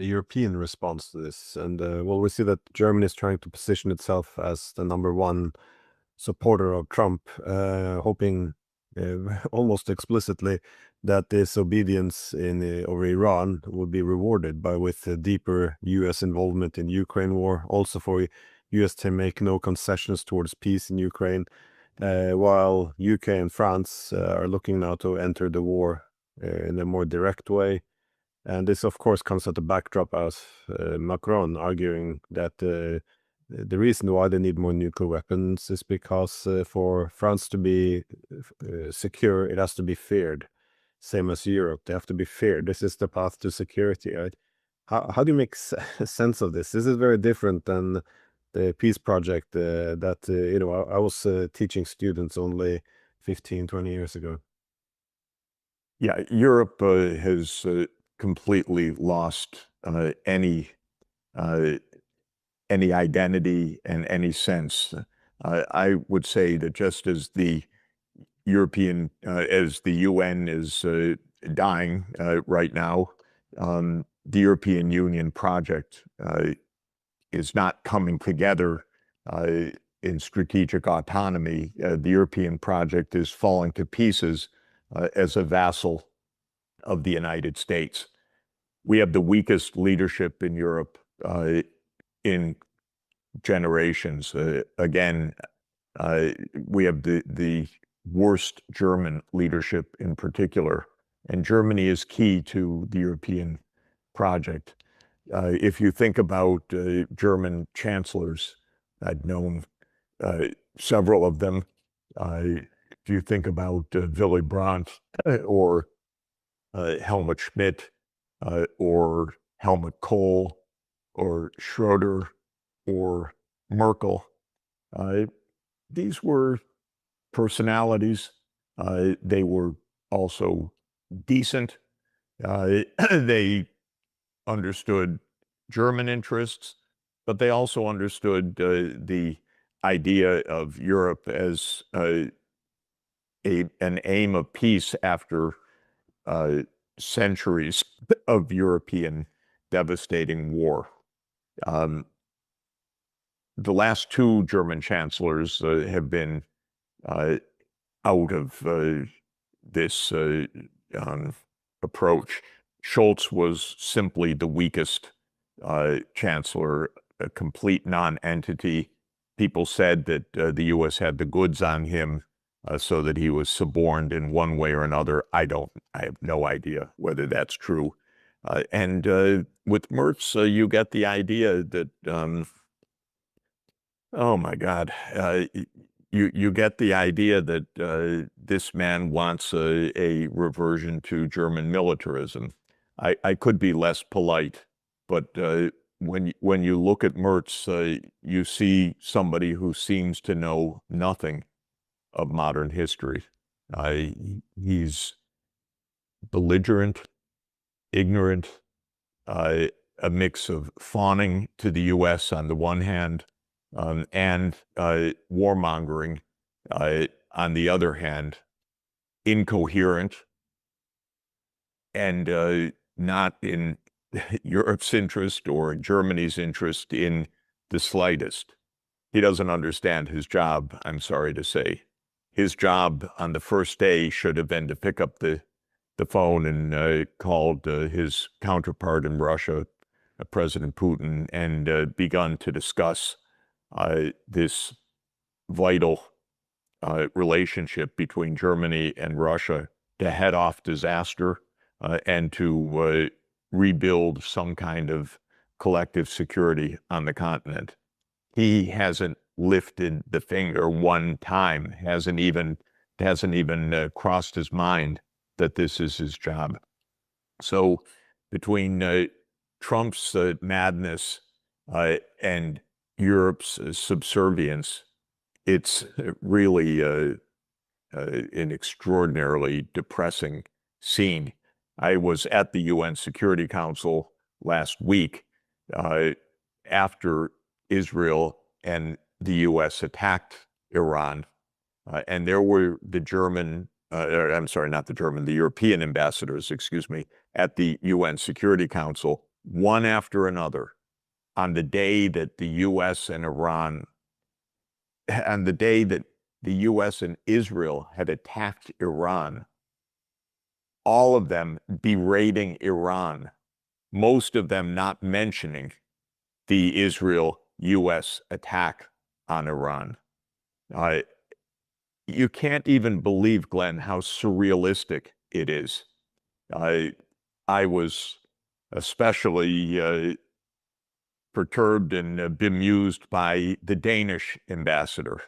European response to this? And well, we see that Germany is trying to position itself as the #1 supporter of Trump, hoping almost explicitly that this obedience over Iran will be rewarded with deeper U.S. involvement in Ukraine war, also for U.S. to make no concessions towards peace in Ukraine, while UK and France are looking now to enter the war in a more direct way. And this, of course, comes at the backdrop of Macron arguing that the reason why they need more nuclear weapons is because for France to be secure, it has to be feared. Same as Europe, they have to be feared. This is the path to security, right? How do you make sense of this? This is very different than the peace project that, I was teaching students only 15, 20 years ago. Yeah, Europe has completely lost any identity and any sense. I would say that just as the UN is dying right now, the European Union project is not coming together in strategic autonomy. The European project is falling to pieces as a vassal of the United States. We have the weakest leadership in Europe in generations. Again, we have the worst German leadership in particular, and Germany is key to the European project. If you think about German chancellors, I've known several of them. If you think about Willy Brandt or Helmut Schmidt or Helmut Kohl or Schroeder or Merkel, these were personalities. They were also decent. They understood German interests, but they also understood the idea of Europe as an aim of peace after centuries of European devastating war. The last two German chancellors have been out of this approach. Scholz was simply the weakest chancellor, a complete non-entity. People said that the U.S. had the goods on him so that he was suborned in one way or another. I have no idea whether that's true. And with Merz, you get the idea that, oh my God, you get the idea that this man wants a reversion to German militarism. I could be less polite, but when you look at Merz, you see somebody who seems to know nothing of modern history. He's belligerent, ignorant, a mix of fawning to the U.S. on the one hand, and warmongering on the other hand, incoherent, and not in Europe's interest or Germany's interest in the slightest. He doesn't understand his job, I'm sorry to say. His job on the first day should have been to pick up the phone and called his counterpart in Russia, President Putin, and begun to discuss this vital relationship between Germany and Russia to head off disaster and to rebuild some kind of collective security on the continent. He hasn't lifted the finger one time, hasn't even crossed his mind that this is his job. So between Trump's madness and Europe's subservience, it's really an extraordinarily depressing scene. I was at the UN Security Council last week after Israel and the U.S. attacked Iran, and there were the European ambassadors, excuse me, at the UN Security Council. one after another, on the day that the U.S. and Iran, on the day that the U.S. and Israel had attacked Iran, all of them berating Iran, most of them not mentioning the Israel-U.S. attack on Iran. You can't even believe, Glenn, how surrealistic it is. I was especially perturbed and bemused by the Danish ambassador.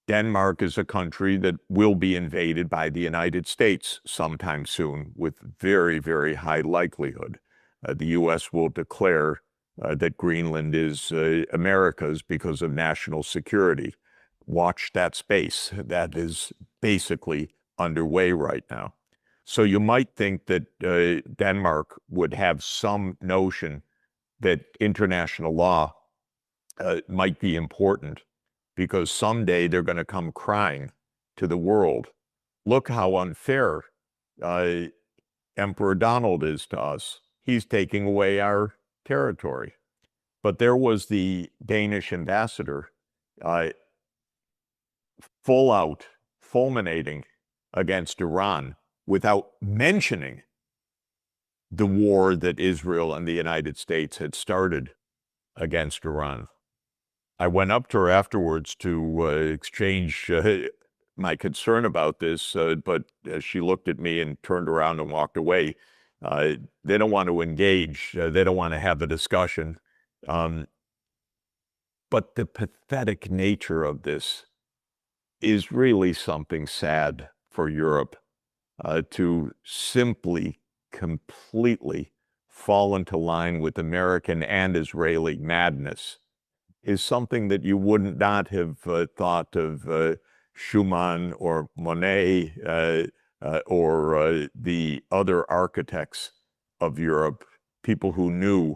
Denmark is a country that will be invaded by the United States sometime soon, with very, very high likelihood. The U.S. will declare that Greenland is America's because of national security. Watch that space. That is basically underway right now. So you might think that Denmark would have some notion that international law might be important, because someday they're going to come crying to the world. Look how unfair Emperor Donald is to us. He's taking away our territory. But there was the Danish ambassador, full out, fulminating against Iran without mentioning the war that Israel and the United States had started against Iran. I went up to her afterwards to exchange my concern about this, but she looked at me and turned around and walked away. They don't want to engage. They don't want to have a discussion. But the pathetic nature of this is really something sad for Europe, to simply, completely fall into line with American and Israeli madness is something that you would not have thought of Schumann or Monet or the other architects of Europe, people who knew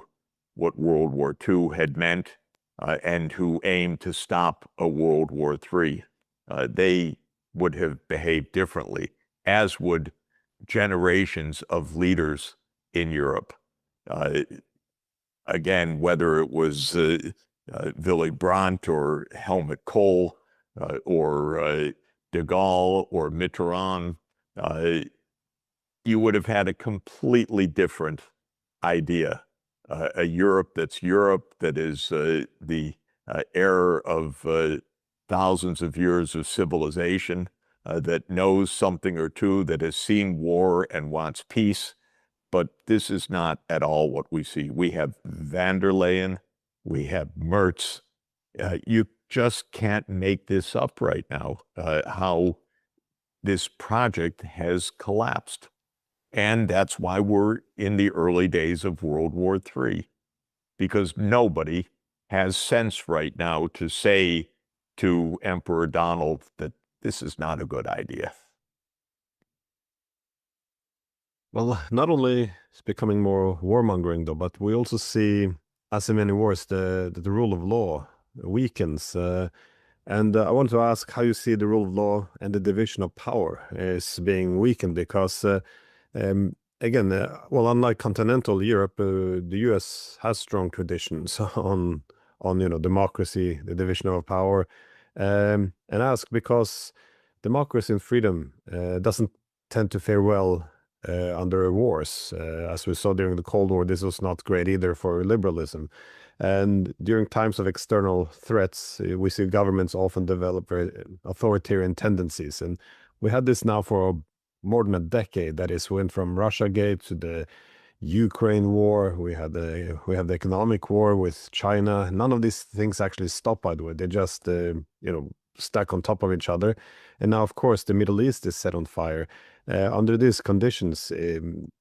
what World War II had meant and who aimed to stop a World War III. They would have behaved differently, as would generations of leaders in Europe. Again, whether it was Willy Brandt or Helmut Kohl or de Gaulle or Mitterrand, you would have had a completely different idea. A Europe that is the heir of thousands of years of civilization, that knows something or two, that has seen war and wants peace. But this is not at all what we see. We have van der Leyen, we have Merz. You just can't make this up right now, how this project has collapsed. And that's why we're in the early days of World War III, because nobody has sense right now to say to Emperor Donald that this is not a good idea. Well, not only it's becoming more warmongering, though, but we also see, as in many wars, the rule of law weakens. And I want to ask how you see the rule of law and the division of power is being weakened, because again, well, unlike continental Europe, the U.S. has strong traditions on democracy, the division of power, and ask because democracy and freedom doesn't tend to fare well under wars. As we saw during the Cold War, this was not great either for liberalism. And during times of external threats, we see governments often develop authoritarian tendencies. And we had this now for more than a decade. That is, went from Russiagate to the Ukraine war. We have the economic war with China. None of these things actually stopped, by the way. They just stack on top of each other. And now, of course, the Middle East is set on fire. Under these conditions, one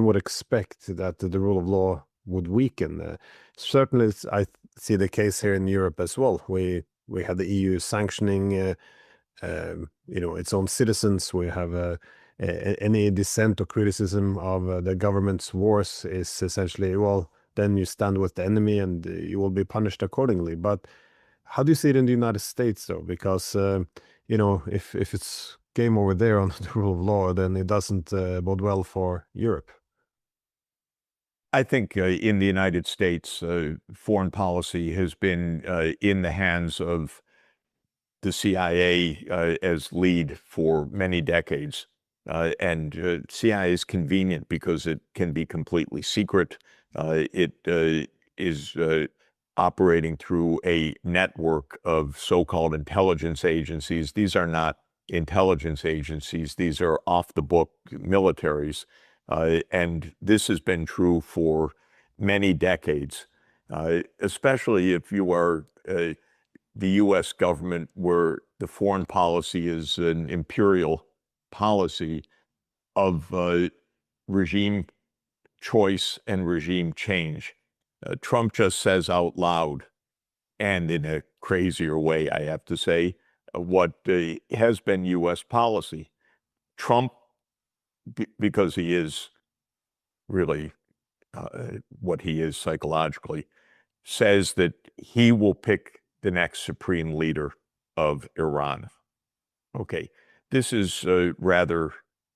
would expect that the rule of law would weaken. Certainly, I see the case here in Europe as well. We have the EU sanctioning its own citizens. We have any dissent or criticism of the government's wars is essentially, well, then you stand with the enemy and you will be punished accordingly. But how do you see it in the United States, though? Because if it's game over there on the rule of law, then it doesn't bode well for Europe. I think in the United States, foreign policy has been in the hands of the CIA as lead for many decades. And CIA is convenient because it can be completely secret. It is operating through a network of so-called intelligence agencies. These are not intelligence agencies. These are off-the-book militaries. And this has been true for many decades, especially if you are the U.S. government, where the foreign policy is an imperial policy of regime choice and regime change. Trump just says out loud, and in a crazier way, I have to say, what has been U.S. policy. Trump, because he is really what he is psychologically, says that he will pick the next supreme leader of Iran. Okay, this is rather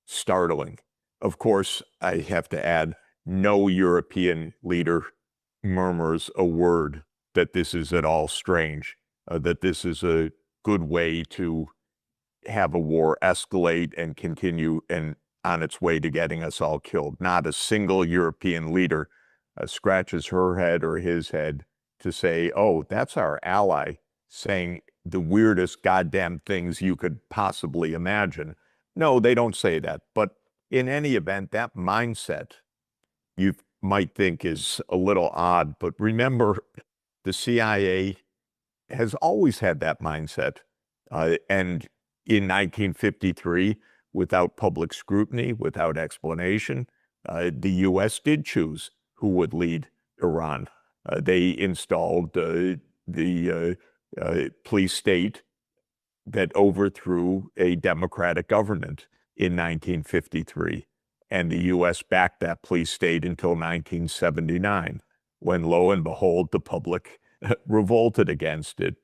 startling. Of course, I have to add, no European leader murmurs a word that this is at all strange, that this is a good way to have a war escalate and continue and on its way to getting us all killed. Not a single European leader scratches her head or his head to say, oh, that's our ally saying the weirdest goddamn things you could possibly imagine. No, they don't say that. But in any event, that mindset you might think is a little odd. But remember, the CIA has always had that mindset. And in 1953, without public scrutiny, without explanation, the U.S. did choose who would lead Iran. They installed the police state that overthrew a democratic government in 1953. And the U.S. backed that police state until 1979, when, lo and behold, the public revolted against it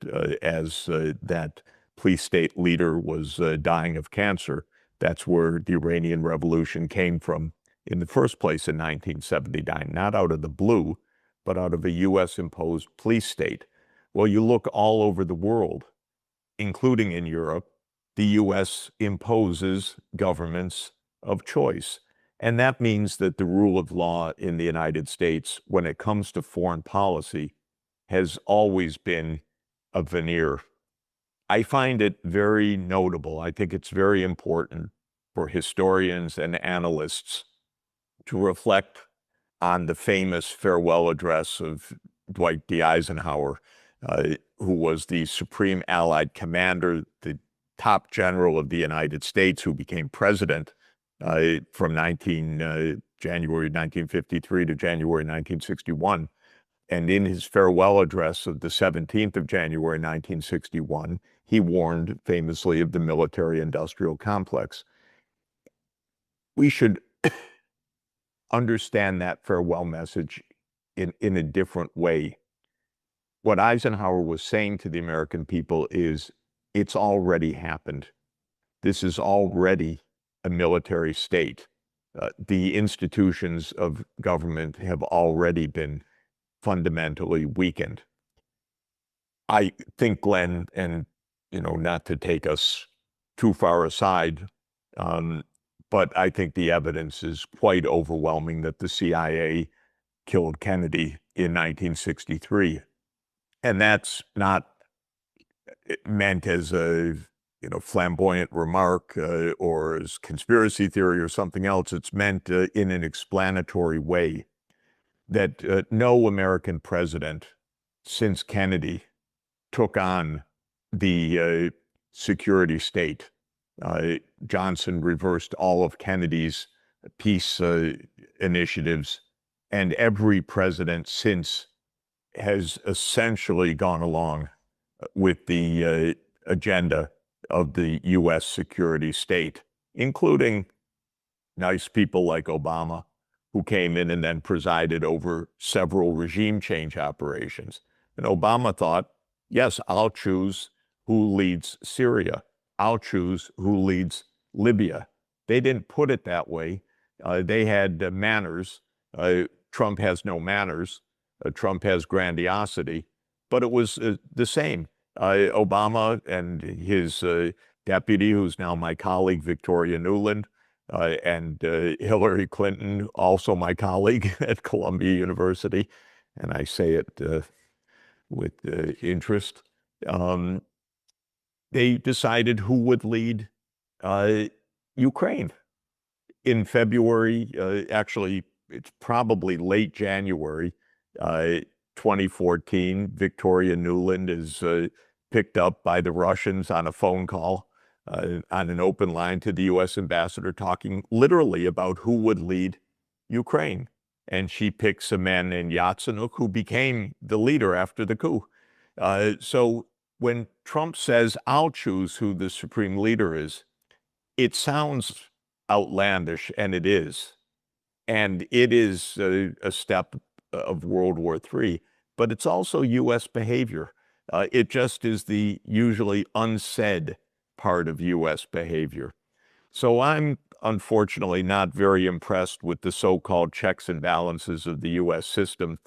as that police state leader was dying of cancer. That's where the Iranian Revolution came from in the first place in 1979, not out of the blue, but out of a U.S.-imposed police state. Well, you look all over the world, including in Europe, the U.S. imposes governments of choice. And that means that the rule of law in the United States, when it comes to foreign policy, has always been a veneer. I find it very notable. I think it's very important for historians and analysts to reflect on the famous farewell address of Dwight D. Eisenhower, who was the Supreme Allied Commander, the top general of the United States, who became president from January 1953 to January 1961. And in his farewell address of the 17th of January 1961, he warned famously of the military-industrial complex. We should understand that farewell message in a different way. What Eisenhower was saying to the American people is, it's already happened. This is already a military state. The institutions of government have already been fundamentally weakened. I think, Glenn, and not to take us too far aside, but I think the evidence is quite overwhelming that the CIA killed Kennedy in 1963. And that's not meant as a flamboyant remark or as conspiracy theory or something else. It's meant in an explanatory way that no American president since Kennedy took on the security state. Johnson reversed all of Kennedy's peace initiatives, and every president since has essentially gone along with the agenda of the U.S. security state, including nice people like Obama, who came in and then presided over several regime change operations. And Obama thought, yes, I'll choose who leads Syria. I'll choose who leads Libya. They didn't put it that way. They had manners. Trump has no manners. Trump has grandiosity. But it was the same. Obama and his deputy, who's now my colleague, Victoria Nuland, and Hillary Clinton, also my colleague at Columbia University, and I say it with interest. They decided who would lead Ukraine in February. Actually, it's probably late January 2014. Victoria Nuland is picked up by the Russians on a phone call on an open line to the U.S. ambassador, talking literally about who would lead Ukraine. And she picks a man named Yatsenuk, who became the leader after the coup. So when Trump says, I'll choose who the supreme leader is, it sounds outlandish, and it is. And it is a step of World War III, but it's also U.S. behavior. It just is the usually unsaid part of U.S. behavior. So I'm unfortunately not very impressed with the so-called checks and balances of the U.S. system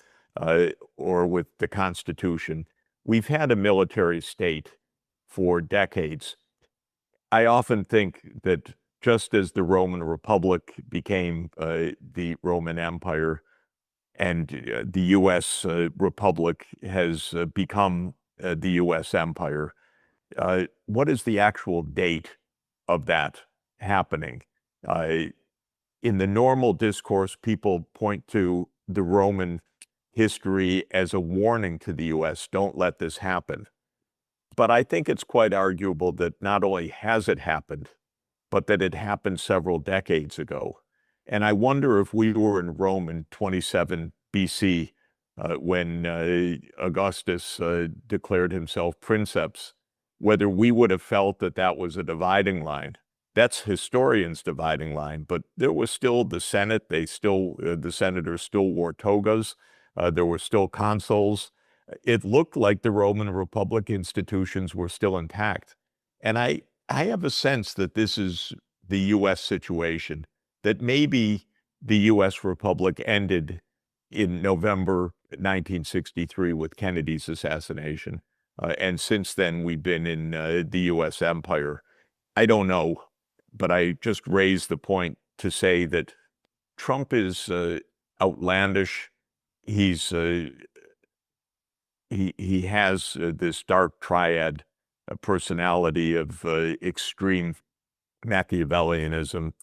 or with the Constitution. We've had a military state for decades. I often think that just as the Roman Republic became the Roman Empire, and the U.S. Republic has become the U.S. Empire, what is the actual date of that happening? In the normal discourse, people point to the Roman history as a warning to the U.S., don't let this happen. But I think it's quite arguable that not only has it happened, but that it happened several decades ago. And I wonder if we were in Rome in 27 BC, when Augustus declared himself princeps, whether we would have felt that that was a dividing line. That's historians' dividing line, but there was still the Senate. The senators still wore togas. There were still consuls. It looked like the Roman Republic institutions were still intact. And I have a sense that this is the U.S. situation, that maybe the U.S. Republic ended in November 1963 with Kennedy's assassination. And since then, we've been in the U.S. empire. I don't know, but I just raised the point to say that Trump is outlandish. He has this dark triad personality of extreme Machiavellianism,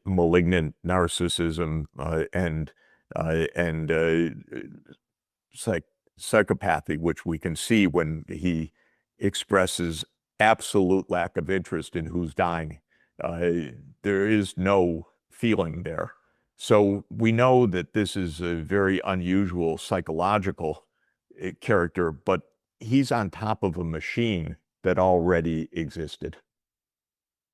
malignant narcissism, and psychopathy, which we can see when he expresses absolute lack of interest in who's dying. There is no feeling there. So we know that this is a very unusual psychological character, but he's on top of a machine that already existed.